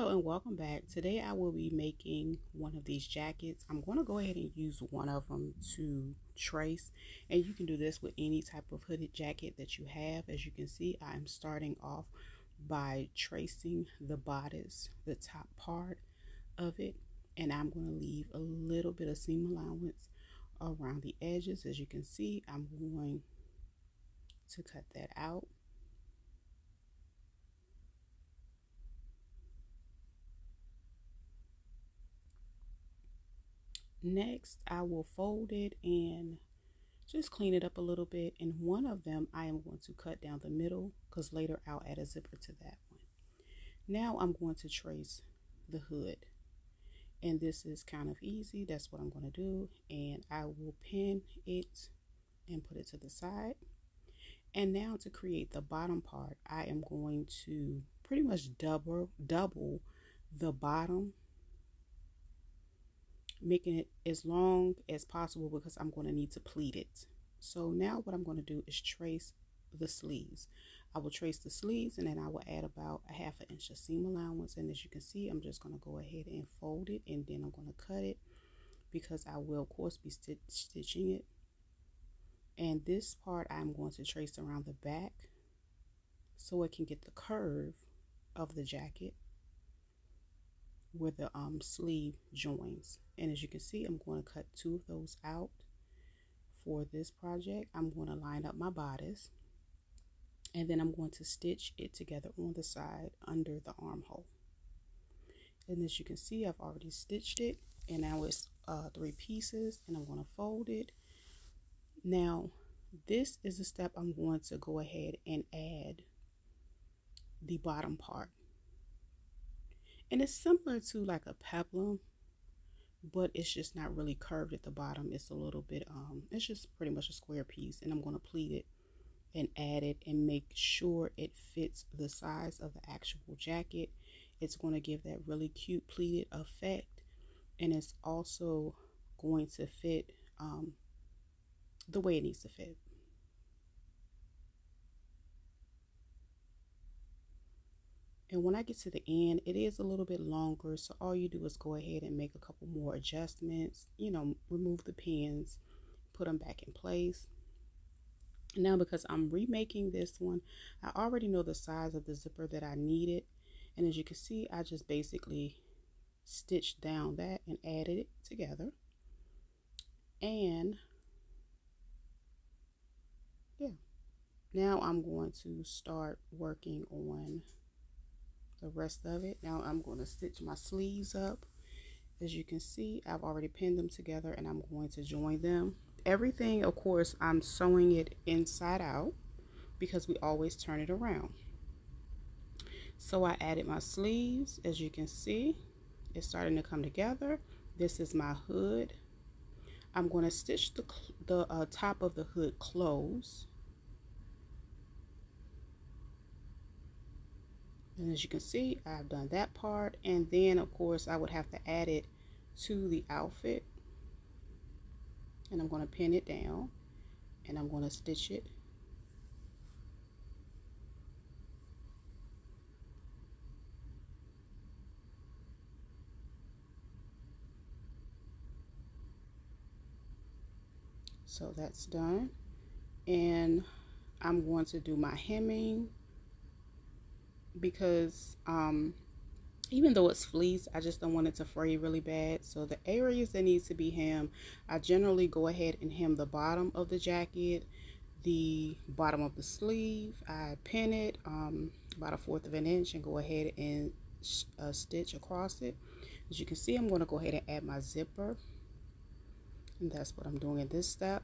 Hello and welcome back. Today I will be making one of these jackets. I'm going to go ahead and use one of them to trace, and you can do this with any type of hooded jacket that you have. As you can see, I'm starting off by tracing the bodice, the top part of it, and I'm going to leave a little bit of seam allowance around the edges. As you can see, I'm going to cut that out. Next, I will fold it and just clean it up a little bit. And one of them I am going to cut down the middle because later I'll add a zipper to that one. Now I'm going to trace the hood. And this is kind of easy. That's what I'm going to do. And I will pin it and put it to the side. And now to create the bottom part, I am going to pretty much double the bottom, making it as long as possible because I'm going to need to pleat it. So now what I'm going to do is trace the sleeves. I will trace the sleeves and then I will add about a ½ inch of seam allowance, and as you can see, I'm just going to go ahead and fold it, and then I'm going to cut it because I will of course be stitching it. And this part I'm going to trace around the back so it can get the curve of the jacket where the sleeve joins. And as you can see, I'm going to cut 2 of those out for this project. I'm going to line up my bodice, and then I'm going to stitch it together on the side under the armhole. And as you can see, I've already stitched it, and now it's 3 pieces, and I'm going to fold it. Now this is the step I'm going to go ahead and add the bottom part. And it's similar to like a peplum, but it's just not really curved at the bottom. It's a little bit, it's just pretty much a square piece, and I'm going to pleat it and add it and make sure it fits the size of the actual jacket. It's going to give that really cute pleated effect, and it's also going to fit the way it needs to fit. And when I get to the end, it is a little bit longer, so all you do is go ahead and make a couple more adjustments, you know, remove the pins, put them back in place. Now because I'm remaking this one, I already know the size of the zipper that I needed, and as you can see, I just basically stitched down that and added it together. And yeah, now I'm going to start working on the rest of it. Now I'm going to stitch my sleeves up. As you can see, I've already pinned them together, and I'm going to join them. Everything, of course, I'm sewing it inside out because we always turn it around. So I added my sleeves. As you can see, it's starting to come together. This is my hood. I'm going to stitch the top of the hood closed. And as you can see, I've done that part, and then of course I would have to add it to the outfit, and I'm going to pin it down, and I'm going to stitch it. So that's done, and I'm going to do my hemming because even though it's fleece, I just don't want it to fray really bad. So the areas that need to be hemmed, I generally go ahead and hem the bottom of the jacket, the bottom of the sleeve. I pin it about 1/4 of an inch and go ahead and stitch across it. As you can see, I'm going to go ahead and add my zipper, and that's what I'm doing in this step.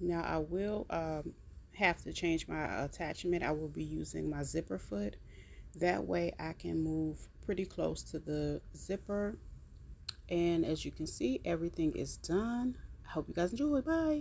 Now I will have to change my attachment. I will be using my zipper foot. That way I can move pretty close to the zipper. And as you can see, everything is done. I hope you guys enjoy. Bye.